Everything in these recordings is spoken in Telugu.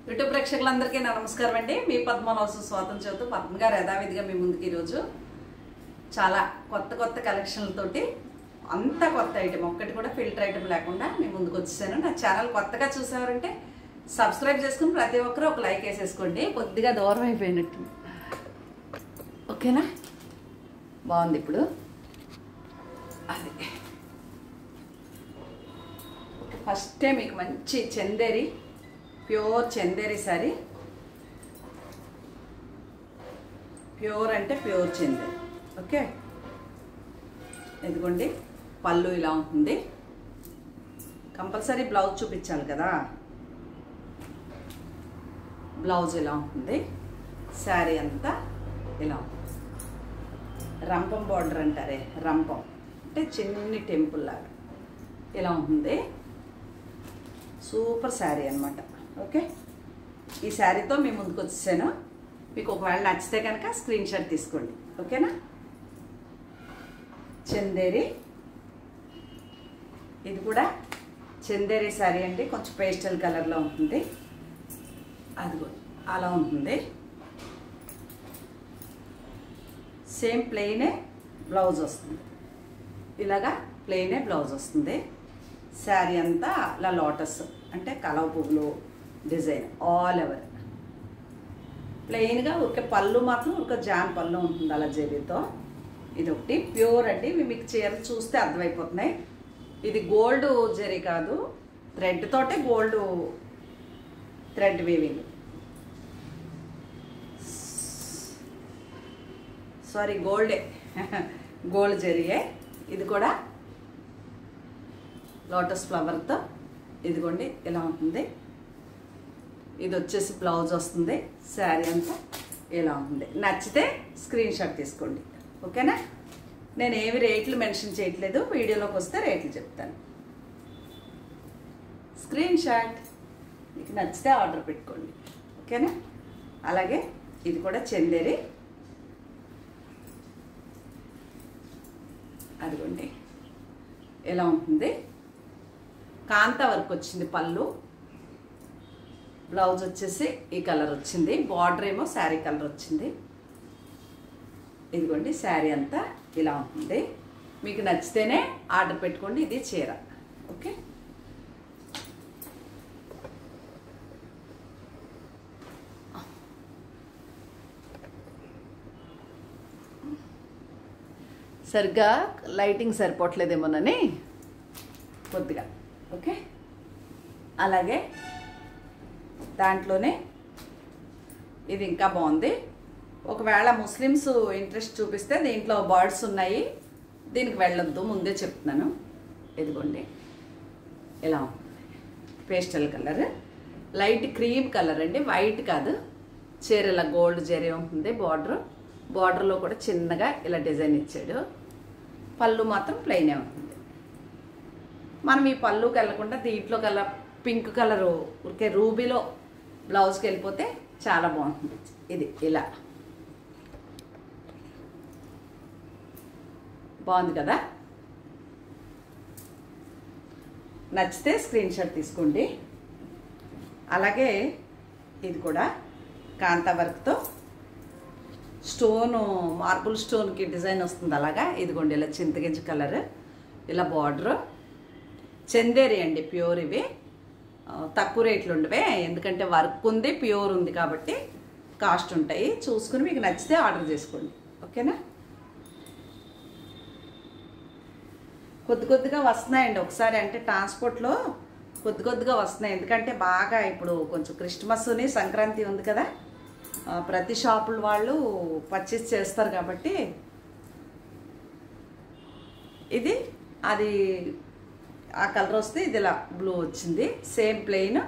యూట్యూబ్ ప్రేక్షకులందరికీ నమస్కారం అండి. మీ పద్మనాభ స్వాతం చెబుతూ పద్మ గారు యథావిధిగా మీ ముందుకు ఈరోజు చాలా కొత్త కలెక్షన్లతోటి అంతా కొత్త ఐటెం, ఒక్కటి కూడా ఫిల్టర్ ఐటెం లేకుండా మీ ముందుకు వచ్చేసాను. నా ఛానల్ కొత్తగా చూసేవారంటే సబ్స్క్రైబ్ చేసుకుని ప్రతి ఒక్కరూ ఒక లైక్ వేసేసుకోండి. కొద్దిగా దూరం అయిపోయినట్టు, ఓకేనా? బాగుంది. ఇప్పుడు అది ఫస్టే మీకు మంచి Chanderi, pure Chanderi sorry. Pure అంటే ప్యూర్ చందేరి. ఓకే, ఇదిగోండి పళ్ళు ఇలా ఉంటుంది. కంపల్సరీ బ్లౌజ్ చూపించాలి కదా. బ్లౌజ్ ఇలా ఉంటుంది. శారీ అంతా ఇలా ఉంటుంది. రంపం బార్డర్ అంటారే, రంపం అంటే చిన్ని టెంపుల్ లాగా ఇలా ఉంటుంది. సూపర్ శారీ అనమాట. ఓకే, ఈ శారీతో మీ ముందుకు వచ్చేసాను. మీకు ఒకవేళ నచ్చితే కనుక స్క్రీన్ షాట్ తీసుకోండి, ఓకేనా? చందేరి, ఇది కూడా చందేరి శారీ అండి. కొంచెం పేస్టల్ కలర్లో ఉంటుంది. అదిగో అలా ఉంటుంది. సేమ్ ప్లెయినే బ్లౌజ్ వస్తుంది. ఇలాగా ప్లెయినే బ్లౌజ్ వస్తుంది. శారీ అంతా ఇలా లోటస్ అంటే కలవ పువ్వులు డిజైన్ ఆల్ ఓవర్. ప్లెయిన్గా ఒక పళ్ళు మాత్రం ఒక జాన్ పళ్ళు ఉంటుంది అలా జరీతో. ఇది ఒకటి ప్యూర్ అండి. మీకు చీరలు చూస్తే అర్థమైపోతున్నాయి. ఇది గోల్డ్ జరీ కాదు, థ్రెడ్ తోటే గోల్డ్ థ్రెడ్ వీవింగ్. సారీ, గోల్డే, గోల్డ్ జరీయే. ఇది కూడా లోటస్ ఫ్లవర్తో ఇదిగోండి ఇలా ఉంటుంది. ఇది వచ్చేసి బ్లౌజ్ వస్తుంది. శారీ అంతా ఇలా ఉంటుంది. నచ్చితే స్క్రీన్ షాట్ తీసుకోండి, ఓకేనా? నేను ఏవి రేట్లు మెన్షన్ చేయట్లేదు, వీడియోలోకి వస్తే రేట్లు చెప్తాను. స్క్రీన్ షాట్ మీకు నచ్చితే ఆర్డర్ పెట్టుకోండి, ఓకేనా? అలాగే ఇది కూడా చందేరి. అదిగోండి ఎలా ఉంటుంది. కాంతా వర్క్ వచ్చింది పళ్ళు. బ్లౌజ్ వచ్చేసి ఈ కలర్ వచ్చింది. బార్డర్ ఏమో శారీ కలర్ వచ్చింది. ఇదిగోండి శారీ అంతా ఇలా ఉంటుంది. మీకు నచ్చితేనే ఆర్డర్ పెట్టుకోండి. ఇది చీర, ఓకే? సరిగ్గా లైటింగ్ సరిపోవట్లేదేమోనని కొద్దిగా, ఓకే? అలాగే దాంట్లోనే ఇది ఇంకా బాగుంది. ఒకవేళ ముస్లిమ్స్ ఇంట్రెస్ట్ చూపిస్తే దీంట్లో బర్డ్స్ ఉన్నాయి, దీనికి వెళ్ళొద్దు, ముందే చెప్తున్నాను. ఇదిగోండి ఇలా ఉంటుంది. Pastel colour, light cream colour అండి, వైట్ కాదు. చీర ఇలా గోల్డ్ జరీ ఉంటుంది. బార్డర్లో కూడా చిన్నగా ఇలా డిజైన్ ఇచ్చాడు. పళ్ళు మాత్రం ప్లెయినే ఉంటుంది. మనం ఈ పళ్ళుకి వెళ్ళకుండా దీంట్లో కలర్ పింక్ కలరు ఉరికే రూబీలో బ్లౌజ్కి వెళ్ళిపోతే చాలా బాగుంటుంది. ఇది ఇలా బాగుంది కదా. నచ్చితే స్క్రీన్ షాట్ తీసుకోండి. అలాగే ఇది కూడా కాంతా వర్క్తో స్టోను, మార్బుల్ స్టోన్కి డిజైన్ వస్తుంది అలాగా. ఇదిగోండి ఇలా చింతగింజ కలర్, ఇలా బార్డరు. చందేరి అండి, ప్యూర్. ఇవి తక్కువ రేట్లు ఉండవే, ఎందుకంటే వర్క్ ఉంది, ప్యూర్ ఉంది కాబట్టి కాస్ట్ ఉంటాయి. చూసుకుని మీకు నచ్చితే ఆర్డర్ చేసుకోండి, ఓకేనా? కొద్దిగా వస్తున్నాయండి ఒకసారి, అంటే ట్రాన్స్పోర్ట్లో కొద్దిగా వస్తున్నాయి. ఎందుకంటే బాగా ఇప్పుడు కొంచెం క్రిస్మస్ని సంక్రాంతి ఉంది కదా, ప్రతి షాపుల వాళ్ళు పర్చేస్ చేస్తారు కాబట్టి. ఇది అది ఆ కలర్ వస్తే ఇది ఇలా బ్లూ వచ్చింది. సేమ్ ప్లెయిన్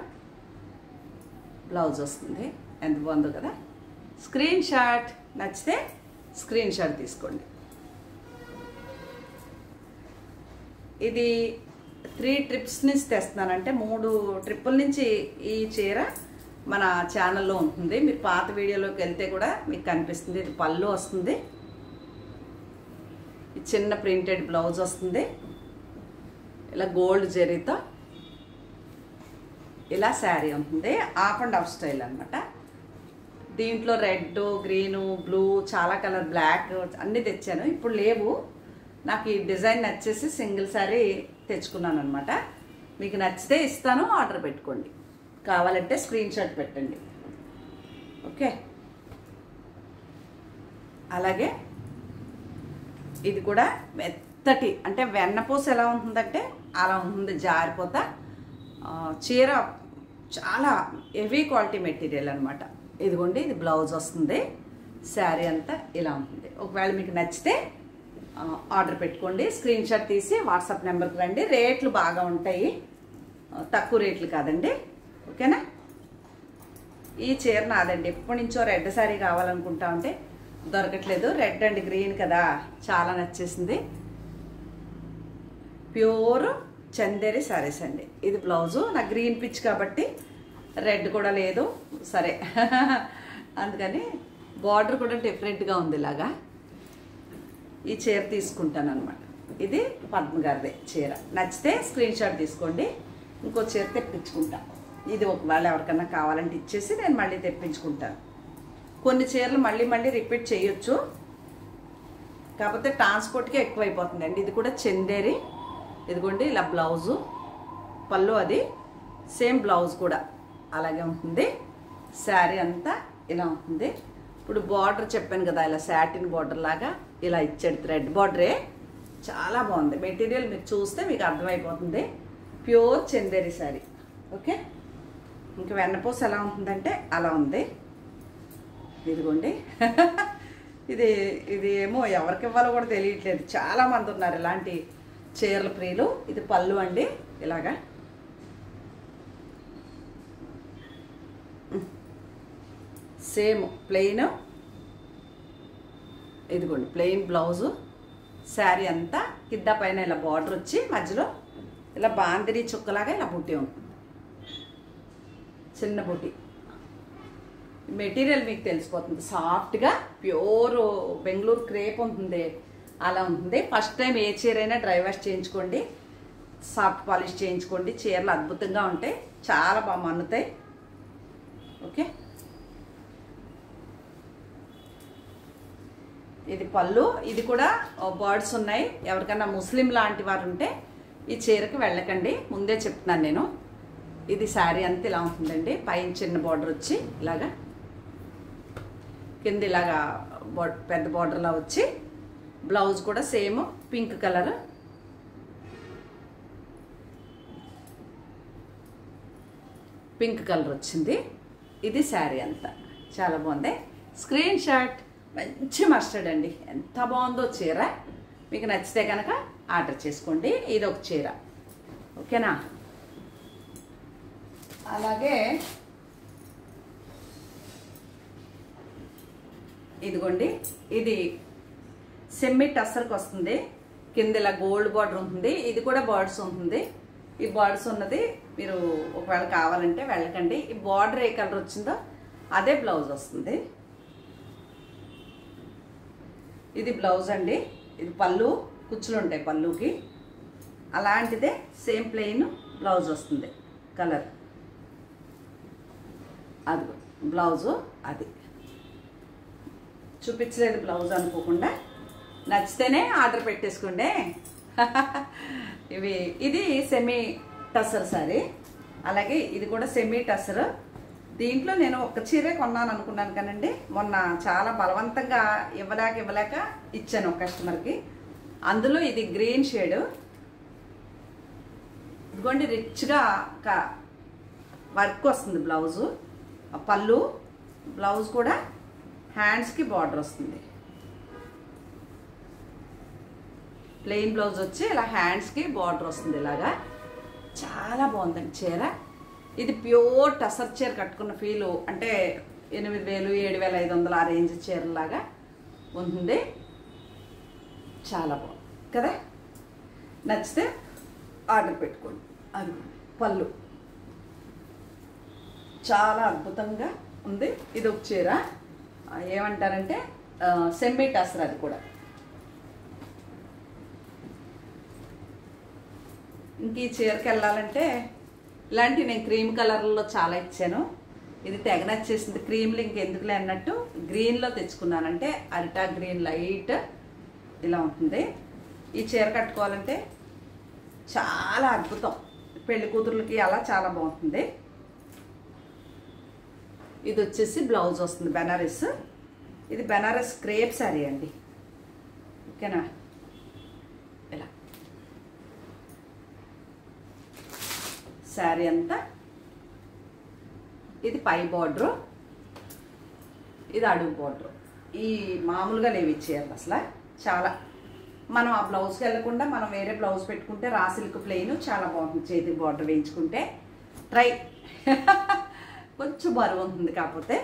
బ్లౌజ్ వస్తుంది. ఎంత బాగుందో కదా. స్క్రీన్ షాట్ నచ్చితే స్క్రీన్ షాట్ తీసుకోండి. ఇది 3 ట్రిప్స్ నుంచి తెస్తున్నాను, అంటే 3 ట్రిప్పుల నుంచి ఈ చీర మన ఛానల్లో ఉంటుంది. మీరు పాత వీడియోలోకి వెళ్తే కూడా మీకు కనిపిస్తుంది. ఇది పళ్ళు వస్తుంది. ఈ చిన్న ప్రింటెడ్ బ్లౌజ్ వస్తుంది ఇలా గోల్డ్ జరీతో. ఇలా శారీ ఉంటుంది, ఆఫ్ అండ్ ఆఫ్ స్టైల్ అనమాట. దీంట్లో రెడ్, గ్రీను, బ్లూ, చాలా కలర్, బ్లాక్ అన్నీ తెచ్చాను. ఇప్పుడు లేవు, నాకు ఈ డిజైన్ నచ్చేసి సింగిల్ శారీ తెచ్చుకున్నాను అనమాట. మీకు నచ్చితే ఇస్తాను, ఆర్డర్ పెట్టుకోండి. కావాలంటే స్క్రీన్ షాట్ పెట్టండి. ఓకే. అలాగే ఇది కూడా మెత్తటి, అంటే వెన్నపూస ఎలా ఉంటుందంటే అలా ఉంటుంది, జారిపోతా. చీర చాలా హెవీ క్వాలిటీ మెటీరియల్ అనమాట. ఇదిగోండి, ఇది బ్లౌజ్ వస్తుంది. శారీ అంతా ఇలా ఉంటుంది. ఒకవేళ మీకు నచ్చితే ఆర్డర్ పెట్టుకోండి. స్క్రీన్ షాట్ తీసి వాట్సాప్ నెంబర్కి రండి. రేట్లు బాగా ఉంటాయి, తక్కువ రేట్లు కాదండి. ఓకేనా. ఈ చీర నాదండి. ఎప్పటి నుంచో రెడ్ శారీ కావాలనుకుంటా ఉంటే దొరకట్లేదు. రెడ్ అండ్ గ్రీన్ కదా, చాలా నచ్చేసింది. ప్యూర్ చందేరి శారీస్ అండి. ఇది బ్లౌజు. నాకు గ్రీన్ పిచ్ కాబట్టి రెడ్ కూడా లేదు, సరే అందుకని బార్డర్ కూడా డిఫరెంట్గా ఉంది. ఇలాగా ఈ చీర తీసుకుంటాను అనమాట. ఇది పద్మ గారిదే చీర. నచ్చితే స్క్రీన్ షాట్ తీసుకోండి. ఇంకో చీర తెప్పించుకుంటా. ఇది ఒకవేళ ఎవరికన్నా కావాలంటే ఇచ్చేసి నేను మళ్ళీ తెప్పించుకుంటాను. కొన్ని చీరలు మళ్ళీ మళ్ళీ రిపీట్ చేయొచ్చు, కాకపోతే ట్రాన్స్పోర్ట్కే ఎక్కువైపోతుందండి. ఇది కూడా చందేరి. ఇదిగోండి, ఇలా బ్లౌజు, పళ్ళు అది సేమ్ బ్లౌజ్ కూడా అలాగే ఉంటుంది. శారీ అంతా ఇలా ఉంటుంది. ఇప్పుడు బార్డర్ చెప్పాను కదా, ఇలా సాటిన్ బార్డర్ లాగా ఇలా ఇచ్చాడు. థ్రెడ్ బార్డరే, చాలా బాగుంది. మెటీరియల్ మీరు చూస్తే మీకు అర్థమైపోతుంది. ప్యూర్ చందేరి శారీ. ఓకే. ఇంకా వెన్నపూస ఎలా ఉంటుందంటే అలా ఉంది. ఇదిగోండి ఇది ఏమో ఎవరికి ఇవ్వాలో కూడా తెలియట్లేదు. చాలామంది ఉన్నారు ఇలాంటి చీరల ప్రియులు. ఇది పళ్ళు అండి, ఇలాగా సేమ్ ప్లెయిన్. ఇదిగోండి ప్లెయిన్ బ్లౌజు. శారీ అంతా కింద పైన ఇలా బార్డర్ వచ్చి మధ్యలో ఇలా బాందిరి చుక్కలాగా ఇలా బుట్టి ఉంటుంది, చిన్న బుట్టి. మెటీరియల్ మీకు తెలిసిపోతుంది. సాఫ్ట్గా ప్యూర్ బెంగళూరు క్రేప్ ఉంటుంది, అలా ఉంటుంది. ఫస్ట్ టైం ఏ చీర అయినా డ్రై వాష్ చేయించుకోండి, సాఫ్ట్ పాలిష్ చేయించుకోండి. చీరలు అద్భుతంగా ఉంటాయి, చాలా బాగా మన్నుతాయి. ఓకే. ఇది పళ్ళు. ఇది కూడా బర్డ్స్ ఉన్నాయి. ఎవరికైనా ముస్లిం లాంటి వారు ఉంటే ఈ చీరకి వెళ్ళకండి, ముందే చెప్తున్నాను నేను. ఇది శారీ అంతా ఇలా ఉంటుందండి. పైన చిన్న బార్డర్ వచ్చి ఇలాగా, కింద ఇలాగా పెద్ద బార్డర్లా వచ్చి, బ్లౌజ్ కూడా same pink colour. Pink colour వచ్చింది. ఇది శారీ అంతా చాలా బాగుంది. Screen shot. మంచి మస్టర్డ్ అండి, ఎంత బాగుందో చీర. మీకు నచ్చితే కనుక ఆర్డర్ చేసుకోండి. ఇది ఒక చీర. ఓకేనా. అలాగే ఇదిగోండి, ఇది సెమ్మి టస్సర్కి వస్తుంది. కింద ఇలా గోల్డ్ బార్డర్ ఉంటుంది. ఇది కూడా బర్డ్స్ ఉంటుంది. ఈ బర్డ్స్ ఉన్నది మీరు ఒకవేళ కావాలంటే వెళ్ళకండి. ఈ బార్డర్ ఏ కలర్ వచ్చిందో అదే బ్లౌజ్ వస్తుంది. ఇది బ్లౌజ్ అండి. ఇది పళ్ళు, కుచ్చులు ఉంటాయి పళ్ళుకి. అలాంటిదే సేమ్ ప్లెయిన్ బ్లౌజ్ వస్తుంది. కలర్ అది బ్లౌజు. అది చూపించలేదు బ్లౌజ్ అనుకోకుండా, నచ్చితేనే ఆర్డర్ పెట్టేసుకోండి. ఇది సెమీ టసర్ సారీ. అలాగే ఇది కూడా సెమీ టసర్. దీంట్లో నేను ఒక చీరే కొన్నాను అనుకున్నాను కానండి, మొన్న చాలా బలవంతంగా ఇవ్వలేక ఇచ్చాను ఒక కస్టమర్కి. అందులో ఇది గ్రీన్ షేడ్. ఇదిగోండి, రిచ్గా వర్క్ వస్తుంది బ్లౌజు. పళ్ళు, బ్లౌజ్ కూడా హ్యాండ్స్కి బార్డర్ వస్తుంది. ప్లెయిన్ బ్లౌజ్ వచ్చి ఇలా హ్యాండ్స్కి బార్డర్ వస్తుంది. ఇలాగా చాలా బాగుందండి చీర. ఇది ప్యూర్ టసర్ చీర కట్టుకున్న ఫీలు, అంటే 8,000 7,500 ఆ రేంజ్ చీరలాగా ఉంటుంది. చాలా బాగుంది కదా. నచ్చితే ఆర్డర్ పెట్టుకోండి. అది పళ్ళు చాలా అద్భుతంగా ఉంది. ఇది ఒక చీర ఏమంటారంటే సెమీ టసర్. అది కూడా ఇంక ఈ చీరకి వెళ్ళాలంటే ఇలాంటి నేను క్రీమ్ కలర్లో చాలా ఇచ్చాను. ఇది తెగ నచ్చేసింది. క్రీమ్లు ఇంకెందుకులే అన్నట్టు గ్రీన్లో తెచ్చుకున్నానంటే అరిటా గ్రీన్ లైట్ ఇలా ఉంటుంది. ఈ చీర కట్టుకోవాలంటే చాలా అద్భుతం. పెళ్లి కూతుర్లకి అలా చాలా బాగుంటుంది. ఇది వచ్చేసి బ్లౌజ్ వస్తుంది బెనారస్. ఇది బెనారస్ క్రేప్ శారీ అండి. ఓకేనా? ఇలా శారీ అంతా ఇది పై బార్డరు, ఇది అడుగు బార్డరు. ఈ మామూలుగా లేవి చీరలు అసలు చాలా. మనం ఆ బ్లౌజ్కి వెళ్ళకుండా మనం వేరే బ్లౌజ్ పెట్టుకుంటే రా సిల్క్ ప్లెయిన్ చాలా బాగుంటుంది. చేతికి బార్డర్ వేయించుకుంటే ట్రై కొంచెం బరువు ఉంటుంది. కాకపోతే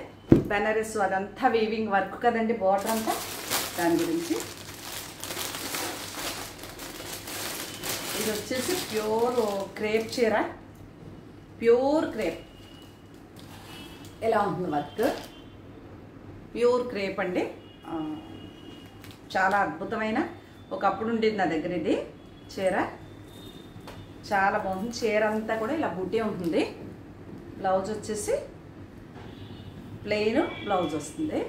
బెనారస్ అదంతా వీవింగ్ వర్క్ కదండి బార్డర్ అంతా. దాని గురించి ఇది వచ్చేసి ప్యూర్ క్రేప్ చీర, ప్యూర్ క్రేప్. ఎలా ఉంటుంది వర్క్? ప్యూర్ క్రేప్ అండి. చాలా అద్భుతమైన ఒకప్పుడు ఉండేది నా దగ్గర ఇది చీర. చాలా బాగుంది. చీర అంతా కూడా ఇలా బూటీ ఉంటుంది. బ్లౌజ్ వచ్చేసి ప్లెయిన్ బ్లౌజ్ వస్తుంది.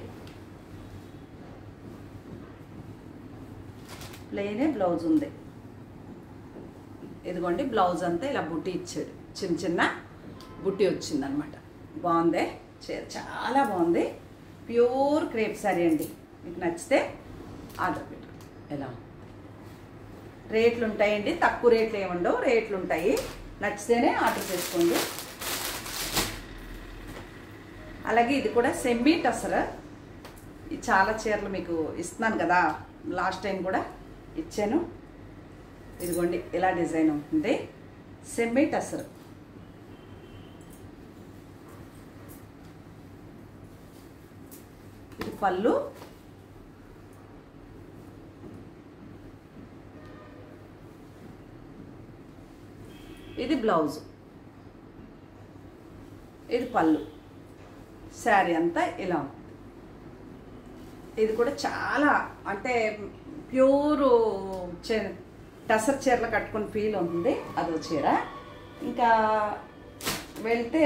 ప్లెయినే బ్లౌజ్ ఉంది. ఇదిగోండి బ్లౌజ్ అంతా ఇలా బుట్టి ఇచ్చాడు. చిన్న చిన్న బుట్టి వచ్చిందనమాట. బాగుంది చీర, చాలా బాగుంది. ప్యూర్ క్రేప్ శారీ అండి. మీకు నచ్చితే ఆర్డర్ పెట్టు. ఎలా రేట్లు ఉంటాయండి, తక్కువ రేట్లు ఏముండవు, రేట్లు ఉంటాయి. నచ్చితేనే ఆర్డర్ చేసుకోండి. అలాగే ఇది కూడా సెమీ టసర్. ఇది చాలా చీరలు మీకు ఇస్తున్నాను కదా, లాస్ట్ టైం కూడా ఇచ్చాను. ఇదిగోండి ఇలా డిజైన్ ఉంటుంది. సెమీ టసర్. ఇది పళ్ళు, ఇది బ్లౌజ్, ఇది పళ్ళు. శారీ అంతా ఇలా ఉంటుంది. ఇది కూడా చాలా అంటే ప్యూర్ టసర్ చీరలు కట్టుకుని ఫీల్ ఉంటుంది. అదో చీర. ఇంకా వెళ్తే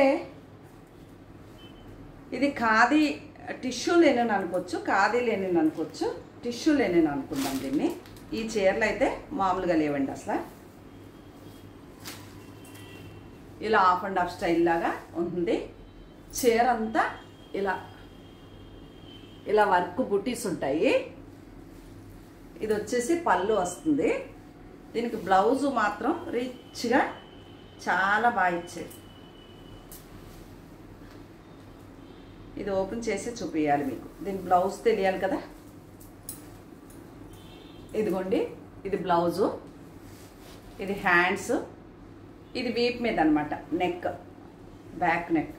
ఇది ఖాదీ టిష్యూ లేనని అనుకోవచ్చు, ఖాదీ లేనని అనుకోవచ్చు, టిష్యూ లేనని అనుకుందాం దీన్ని. ఈ చీరలు అయితే మామూలుగా లేవండి అసలు. ఇలా ఆఫ్ అండ్ ఆఫ్ స్టైల్ లాగా ఉంటుంది. చీర అంతా ఇలా ఇలా వర్క్ బుటీస్ ఉంటాయి. ఇది వచ్చేసి పళ్ళు వస్తుంది. దీనికి బ్లౌజు మాత్రం రిచ్గా చాలా బాగా ఇచ్చేది. ఇది ఓపెన్ చేసి చూపించాలి మీకు. దీని బ్లౌజ్ తెలియాలి కదా. ఇదిగోండి ఇది బ్లౌజు, ఇది హ్యాండ్స్, ఇది వీప్ మీద అనమాట. నెక్, బ్యాక్ నెక్,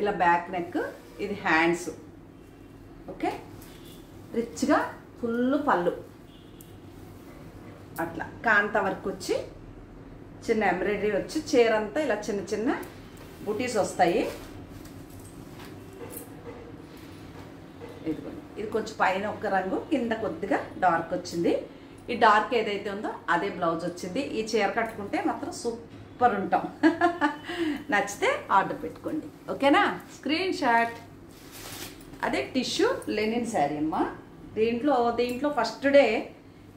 ఇలా బ్యాక్ నెక్. ఇది హ్యాండ్స్. ఓకే, రిచ్గా ఫుల్ పళ్ళు అట్లా కాంత వర్క్ వచ్చి చిన్న ఎంబ్రాయిడరీ వచ్చి చీర అంతా ఇలా చిన్న చిన్న బుటీస్ వస్తాయి. ఇదిగోండి ఇది కొంచెం పైన ఒక రంగు, కింద కొద్దిగా డార్క్ వచ్చింది. ఈ డార్క్ ఏదైతే ఉందో అదే బ్లౌజ్ వచ్చింది. ఈ చీర కట్టుకుంటే మాత్రం సూపర్ ఉంటాం. నచ్చితే ఆర్డర్ పెట్టుకోండి. ఓకేనా? Screen shot. అదే టిష్యూ లెనిన్ శారీ అమ్మా. దీంట్లో ఫస్ట్ డే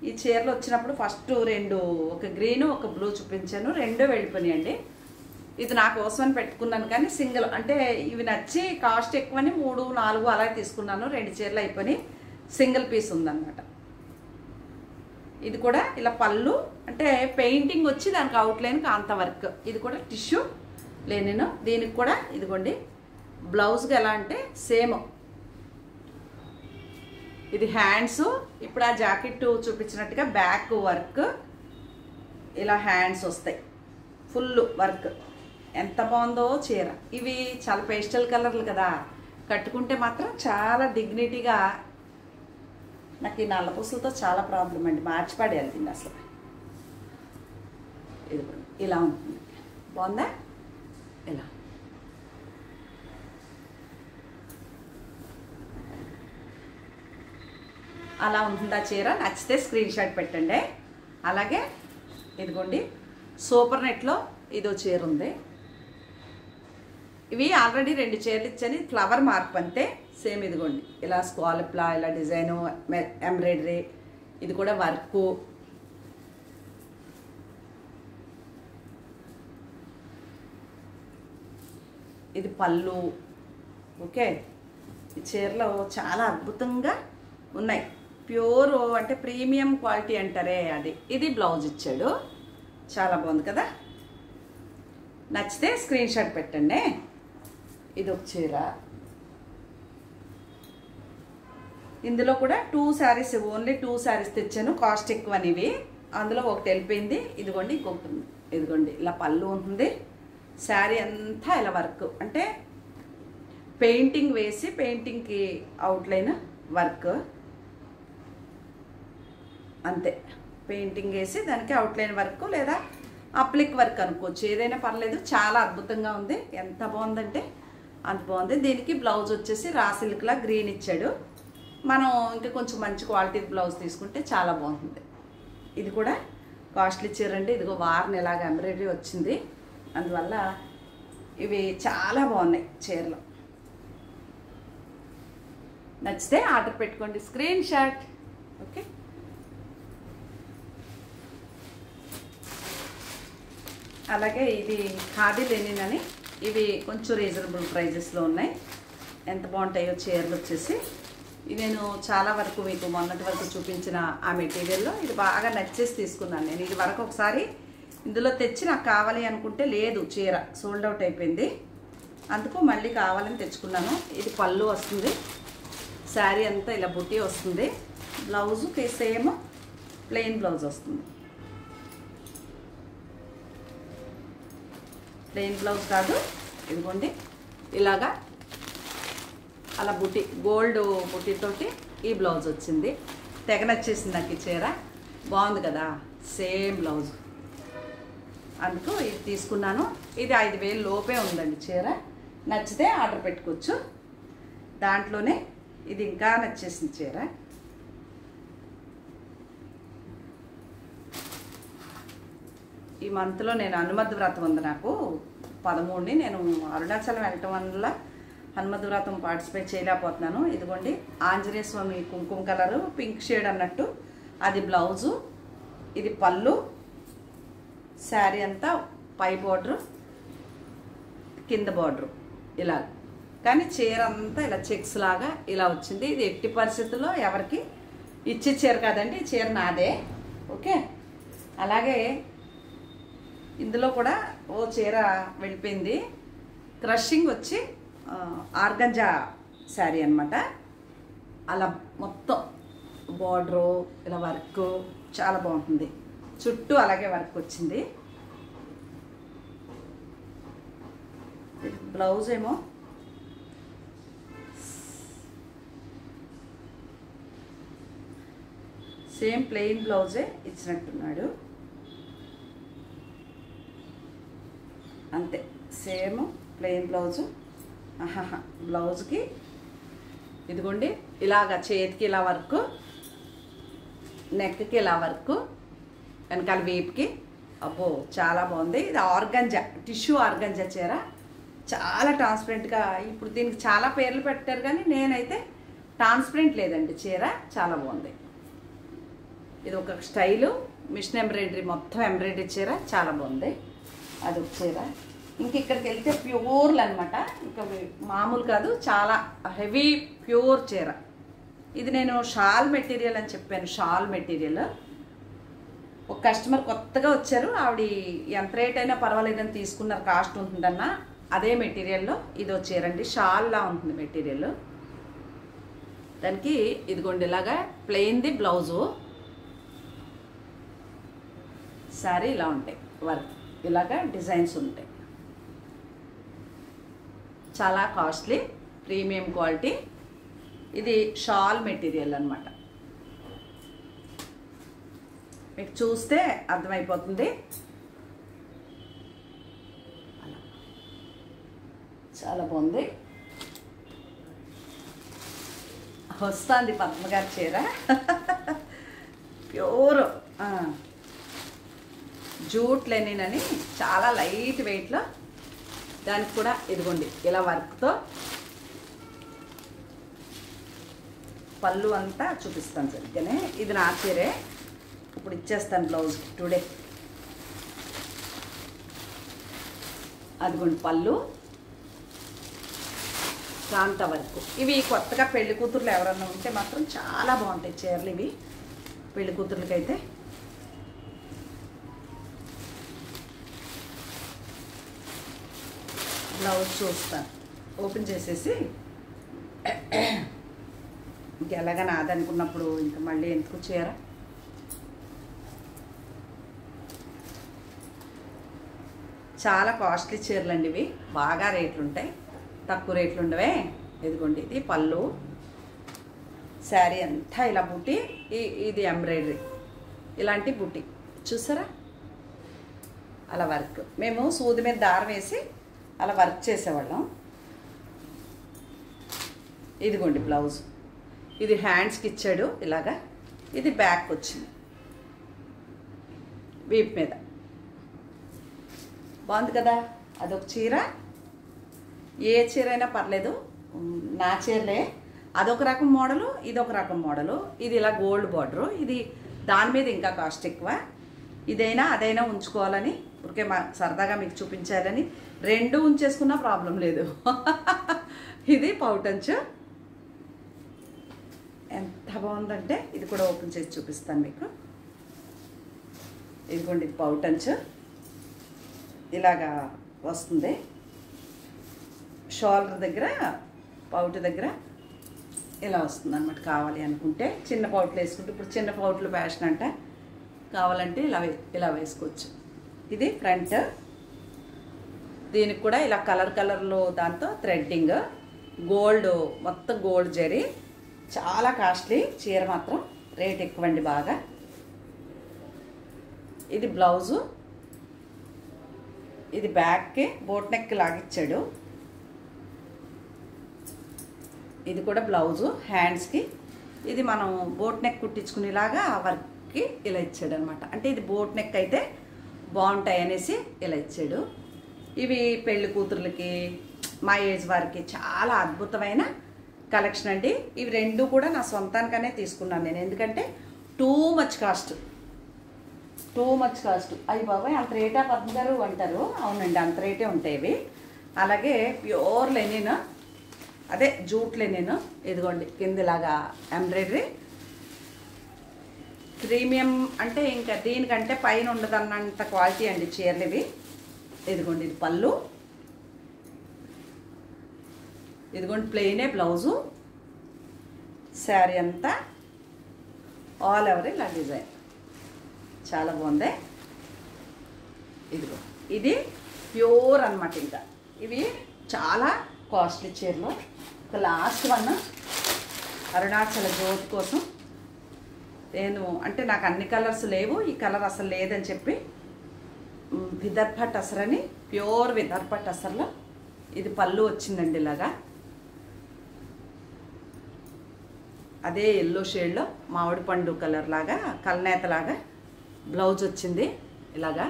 ఈ చీరలు వచ్చినప్పుడు ఫస్ట్ రెండు, ఒక గ్రీను ఒక బ్లూ చూపించాను. రెండో వెళ్ళిపోయాయండి. ఇది నా కోసం అని పెట్టుకున్నాను కానీ సింగిల్ అంటే ఇవి నచ్చి కాస్ట్ ఎక్కువని 3, 4 అలా తీసుకున్నాను. 2 చీరలు అయిపోయి సింగిల్ పీస్ ఉందన్నమాట. ఇది కూడా ఇలా పళ్ళు అంటే పెయింటింగ్ వచ్చి దానికి అవుట్లైన్ కాంత వర్క్. ఇది కూడా టిష్యూ లెనిన్. దీనికి కూడా ఇదిగోండి బ్లౌజ్కి ఎలా అంటే సేమ్. ఇది హ్యాండ్స్. ఇప్పుడు ఆ జాకెట్ చూపించినట్టుగా బ్యాక్ వర్క్, ఇలా హ్యాండ్స్ వస్తాయి, ఫుల్ వర్క్. ఎంత బాగుందో చీర. ఇవి చాలా పేస్టల్ కలర్లు కదా, కట్టుకుంటే మాత్రం చాలా డిగ్నిటీగా. నాకు ఈ నల్ల పూసలతో చాలా ప్రాబ్లం అండి, మార్చి పడేయాలి దీన్ని అసలు. ఇది ఇలా ఉంటుంది. బాగుందా? ఇలా అలా ఉంటుందా చీర. నచ్చితే స్క్రీన్ షాట్ పెట్టండి. అలాగే ఇదిగోండి సూపర్ నెట్లో ఇదో చీర ఉంది. ఇవి ఆల్రెడీ 2 చీరలు ఇచ్చాను. ఫ్లవర్ మార్క్ అంతే, సేమ్. ఇదిగోండి ఇలా స్కాలప్లా ఇలా డిజైను, ఎంబ్రాయిడరీ, ఇది కూడా వర్కు. ఇది పళ్ళు. ఓకే, ఈ చీరలో చాలా అద్భుతంగా ఉన్నాయి. ప్యూర్ అంటే ప్రీమియం క్వాలిటీ అంటారే అది. ఇది బ్లౌజ్ ఇచ్చాడు, చాలా బాగుంది కదా. నచ్చితే స్క్రీన్ షాట్ పెట్టండి. ఇది ఒక చీర. ఇందులో కూడా 2 శారీస్, ఓన్లీ 2 శారీస్ తెచ్చాను. కాస్ట్ ఎక్కువ అనేవి, అందులో ఒకటి వెళ్ళిపోయింది. ఇదిగోండి ఇంకొకటి ఉంది. ఇదిగోండి ఇలా పళ్ళు ఉంటుంది. శారీ అంతా ఇలా వర్క్, అంటే పెయింటింగ్ వేసి పెయింటింగ్కి అవుట్లైన్ వర్క్ అంతే. పెయింటింగ్ వేసి దానికి అవుట్లైన్ వర్క్ లేదా అప్లిక్ వర్క్ అనుకోవచ్చు, ఏదైనా పర్లేదు. చాలా అద్భుతంగా ఉంది. ఎంత బాగుందంటే అంత బాగుంది. దీనికి బ్లౌజ్ వచ్చేసి రా సిల్క్లా గ్రీన్ ఇచ్చాడు. మనం ఇంకా కొంచెం మంచి క్వాలిటీ బ్లౌజ్ తీసుకుంటే చాలా బాగుంటుంది. ఇది కూడా కాస్ట్లీ చీర అండి. ఇదిగో వారిని ఇలాగ ఎంబ్రాయిడరీ వచ్చింది, అందువల్ల ఇవి చాలా బాగున్నాయి చీరలు. నచ్చితే ఆర్డర్ పెట్టుకోండి, స్క్రీన్ షాట్. ఓకే, అలాగే ఇది ఖాదీ లెనిన్ అని, ఇవి కొంచెం రీజనబుల్ ప్రైజెస్లో ఉన్నాయి. ఎంత బాగుంటాయో చీరలు వచ్చేసి. ఇది నేను చాలా వరకు మీకు మొన్నటి వరకు చూపించిన ఆ మెటీరియల్లో ఇది బాగా నచ్చేసి తీసుకున్నాను నేను. ఇది వరకు ఒకసారి ఇందులో తెచ్చి నాకు కావాలి అనుకుంటే లేదు, చీర సోల్డ్ అవుట్ అయిపోయింది. అందుకు మళ్ళీ కావాలని తెచ్చుకున్నాను. ఇది పళ్ళు వస్తుంది, శారీ అంతా ఇలా బుట్టి వస్తుంది. బ్లౌజుకి సేమ్ ప్లెయిన్ బ్లౌజ్ వస్తుంది. ప్లెయిన్ బ్లౌజ్ కాదు, ఇదిగోండి ఇలాగా అలా బుట్టి, గోల్డ్ బుట్టితోటి ఈ బ్లౌజ్ వచ్చింది. తెగ నచ్చేసింది నాకు ఈ చీర, బాగుంది కదా. సేమ్ బ్లౌజ్, అందుకు ఇది తీసుకున్నాను. ఇది 5,000 లోపే ఉందండి చీర. నచ్చితే ఆర్డర్ పెట్టుకోవచ్చు. దాంట్లోనే ఇది ఇంకా నచ్చేసింది చీర. ఈ మంత్లో నేను హనుమద్ వ్రతం ఉంది నాకు 13ని. నేను అరుణాచలం వెళ్ళటం వల్ల హనుమద్ వ్రతం పార్టిసిపేట్ చేయలేకపోతున్నాను. ఇదిగోండి ఆంజనేయ స్వామి కుంకుమ కలరు పింక్ షేడ్ అన్నట్టు అది బ్లౌజు, ఇది పళ్ళు, శారీ అంతా పై బార్డరు కింద బార్డరు ఇలా. కానీ చీర అంతా ఇలా చెక్స్ లాగా ఇలా వచ్చింది. ఇది ఎట్టి పరిస్థితుల్లో ఎవరికి ఇచ్చే చీర కాదండి, ఈ చీర నాదే. ఓకే, అలాగే ఇందులో కూడా ఓ చీర వెళ్ళిపోయింది. క్రషింగ్ వచ్చి ఆర్గంజా శారీ అనమాట. అలా మొత్తం బార్డరు ఇలా వర్క్ చాలా బాగుంటుంది. చుట్టూ అలాగే వర్క్ వచ్చింది. బ్లౌజ్ ఏమో సేమ్ ప్లెయిన్ బ్లౌజే ఇచ్చినట్టున్నాడు, అంతే. Same plain blouse. బ్లౌజ్కి ఇదిగోండి ఇలాగ చేతికి ఇలా వర్క్, నెక్కి ఇలా వర్క్, వెనకాల వీపుకి. అబ్బో చాలా బాగుంది. ఇది ఆర్గంజా, టిష్యూ ఆర్గంజా చీర. చాలా ట్రాన్స్పరెంట్గా, ఇప్పుడు దీనికి చాలా పేర్లు పెట్టారు కానీ నేనైతే ట్రాన్స్పరెంట్ లేదండి చీర. చాలా బాగుంది. ఇది ఒక స్టైలు, మిషన్ ఎంబ్రాయిడరీ, మొత్తం ఎంబ్రాయిడరీ చీర, చాలా బాగుంది. అదొక చీర. ఇంక ఇక్కడికి వెళ్తే ప్యూర్లు అనమాట, ఇంకా మామూలు కాదు, చాలా హెవీ ప్యూర్ చీర. ఇది నేను షాల్ మెటీరియల్ అని చెప్పాను. షాల్ మెటీరియల్ ఒక కస్టమర్ కొత్తగా వచ్చారు, ఆవిడ ఎంత రేట్ అయినా పర్వాలేదని తీసుకున్నారు, కాస్ట్ ఉంటుందన్న. అదే మెటీరియల్లో ఇది చీరండి, షాల్లా ఉంటుంది మెటీరియల్. దానికి ఇదిగోండి ఇలాగా ప్లెయిన్ది బ్లౌజు, శారీ ఇలా ఉంటాయి, వర్క్ ఇలాగా డిజైన్స్ ఉంటాయి. చాలా కాస్ట్లీ, ప్రీమియం క్వాలిటీ. ఇది షాల్ మెటీరియల్ అన్నమాట. మీకు చూస్తే అర్థమైపోతుంది. చాలా బాగుంది. వస్తుంది పద్మగారి చీర, ప్యూర్ జూట్ లెనిన్ అని చాలా లైట్ వెయిట్లో, దానికి కూడా ఇదిగోండి ఇలా వర్క్తో పళ్ళు అంతా చూపిస్తాను సరిగ్గానే. ఇది నా చీరే, ఇప్పుడు ఇచ్చేస్తాను బ్లౌజ్ టుడే. అదిగోండి పళ్ళు, కాంత వర్క్. ఇవి కొత్తగా పెళ్లి కూతుర్లు ఎవరన్నా ఉంటే మాత్రం చాలా బాగుంటాయి చీరలు ఇవి, పెళ్లి కూతుర్లకైతే. బ్లౌజ్ చూస్తాను, ఓపెన్ చేసేసి ఇంకెలాగా నాదనుకున్నప్పుడు ఇంకా మళ్ళీ ఎందుకు చీర. చాలా కాస్ట్లీ చీరలు అండి ఇవి, బాగా రేట్లు ఉంటాయి, తక్కువ రేట్లు ఉండవే. ఇదిగోండి ఇది పళ్ళు, శారీ అంతా ఇలా బుట్టి, ఇది ఎంబ్రాయిడరీ, ఇలాంటి బుట్టి చూసారా, అలా వర్క్. మేము సూది మీద దారం వేసి అలా వర్క్ చేసేవాళ్ళం. ఇదిగోండి బ్లౌజ్, ఇది హ్యాండ్స్కి ఇచ్చాడు ఇలాగా, ఇది బ్యాక్ వచ్చింది వీప్ మీద. బాగుంది కదా, అదొక చీర. ఏ చీర అయినా పర్లేదు, నా చీరలే. అదొక రకం మోడలు, ఇదొక రకం మోడలు. ఇది ఇలా గోల్డ్ బార్డరు, ఇది దాని మీద ఇంకా కాస్ట్ ఎక్కువ. ఇదైనా అదైనా ఉంచుకోవాలని ఊరికే సరదాగా మీకు చూపించాలని, రెండు ఉంచేసుకున్నా ప్రాబ్లం లేదు. ఇది పౌటంచు, ఎంత బాగుందంటే ఇది కూడా ఓపెన్ చేసి చూపిస్తాను మీకు. ఇదిగోండి ఇది పౌటంచు, ఇలాగా వస్తుంది. షోల్డర్ దగ్గర, పౌట్ దగ్గర ఇలా వస్తుంది అన్నమాట. కావాలి అనుకుంటే చిన్న పౌట్లు వేసుకుంటే, ఇప్పుడు చిన్న పౌట్లు ఫ్యాషన్ అంట, కావాలంటే ఇలా వేసుకోవచ్చు. ఇది ఫ్రంట్, దీనికి కూడా ఇలా కలర్లో దాంతో థ్రెడ్డింగ్, గోల్డ్, మొత్తం గోల్డ్ జరీ. చాలా కాస్ట్లీ చీర, మాత్రం రేట్ ఎక్కువండి బాగా. ఇది బ్లౌజు, ఇది బ్యాక్కి బోట్ నెక్ లాగిచ్చాడు. ఇది కూడా బ్లౌజు హ్యాండ్స్కి, ఇది మనం బోట్ నెక్ కుట్టించుకునేలాగా వర్క్కి ఇలా ఇచ్చాడు అనమాట. అంటే ఇది బోట్ నెక్ అయితే బాగుంటాయి అనేసి ఇలా ఇచ్చాడు. ఇవి పెళ్లి కూతుర్లకి, మా ఏజ్ వారికి చాలా అద్భుతమైన కలెక్షన్ అండి. ఇవి రెండు కూడా నా సొంతానికనే తీసుకున్నాను నేను, ఎందుకంటే టూ మచ్ కాస్ట్. అయ్యి బాబాయ్ అంత రేటా పద్మ గారు అంటారు. అవునండి, అంత రేటే ఉంటాయి ఇవి. అలాగే ప్యూర్ లెనిన్, అదే జూట్ లెనిన్. ఇదిగోండి కింద ఇలాగా ఎంబ్రాయిడరీ, ప్రీమియం అంటే ఇంకా దీనికంటే పైన ఉండదన్నంత క్వాలిటీ అండి చీరలు ఇవి. ఇదిగోండి ఇది పళ్ళు, ఇదిగోండి ప్లెయినే బ్లౌజు, శారీ అంతా ఆల్ ఓవర్ ఇలా డిజైన్, చాలా బాగుంది. ఇదిగో ఇది ప్యూర్ అనమాట. ఇంకా ఇవి చాలా కాస్ట్లీ చీరలు. ఒక లాస్ట్ వన్ అరుణాచల జ్యోతి కోసం నేను, అంటే నాకు అన్ని కలర్స్ లేవు, ఈ కలర్ అసలు లేదని చెప్పి విదర్భ టసర్ అని, ప్యూర్ విదర్భ టసర్లో ఇది పళ్ళు వచ్చిందండి ఇలాగా. అదే ఎల్లో షేడ్లో మామిడి పండు కలర్ లాగా, కల్నేతలాగా బ్లౌజ్ వచ్చింది ఇలాగా.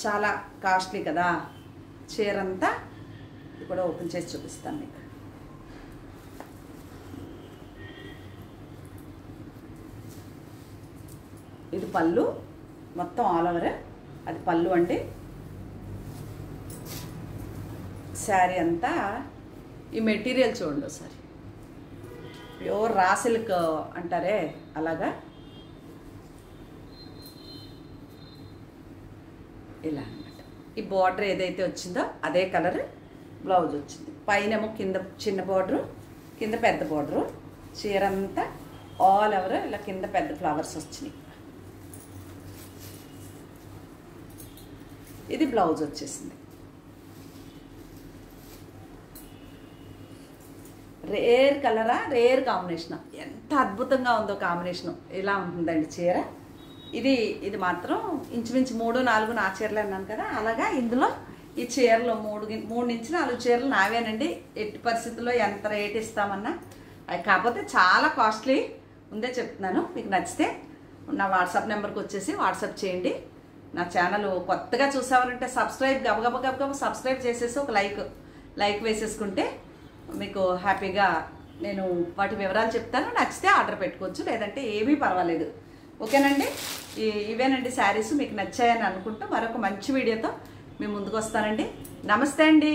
చాలా కాస్ట్లీ కదా చీర అంతా. ఇది కూడా ఓపెన్ చేసి చూపిస్తాను మీకు. ఇది పళ్ళు, మొత్తం ఆల్ ఓవర్ అది పళ్ళు అండి. శారీ అంతా ఈ మెటీరియల్ చూడండి ఒకసారి, ప్యూర్ రా సిల్క్ అంటారే అలాగా, ఇలా అనమాట. ఈ బార్డర్ ఏదైతే వచ్చిందో అదే కలర్ బ్లౌజ్ వచ్చింది. పైనేమో కింద చిన్న బార్డరు, కింద పెద్ద బార్డరు. చీర అంతా ఆల్ ఓవర్ ఇలా కింద పెద్ద ఫ్లవర్స్ వచ్చినాయి. ఇది బ్లౌజ్ వచ్చేసింది. రేర్ కలరా, రేర్ కాంబినేషన్. ఎంత అద్భుతంగా ఉందో కాంబినేషను. ఇలా ఉంటుందండి చీర. ఇది మాత్రం ఇంచుమించు 3-4 నా చీరలు అన్నాను కదా, అలాగా ఇందులో ఈ చీరలు 3 నుంచి 4 చీరలు నావేనండి. ఎట్టి పరిస్థితుల్లో ఎంత రేట్ ఇస్తామన్నా, కాకపోతే చాలా కాస్ట్లీ ఉందే చెప్తున్నాను. మీకు నచ్చితే నా వాట్సాప్ నెంబర్కి వచ్చేసి వాట్సాప్ చేయండి. నా ఛానల్ కొత్తగా చూసావాలంటే గబగబ సబ్స్క్రైబ్ చేసేసి ఒక లైక్ వేసేసుకుంటే మీకు హ్యాపీగా నేను వాటి వివరాలు చెప్తాను. నచ్చితే ఆర్డర్ పెట్టుకోవచ్చు, లేదంటే ఏమీ పర్వాలేదు. ఓకేనండి. ఇవేనండి శారీస్. మీకు నచ్చాయని అనుకుంటూ మరొక మంచి వీడియోతో మీ ముందుకు వస్తానండి. నమస్తే అండి.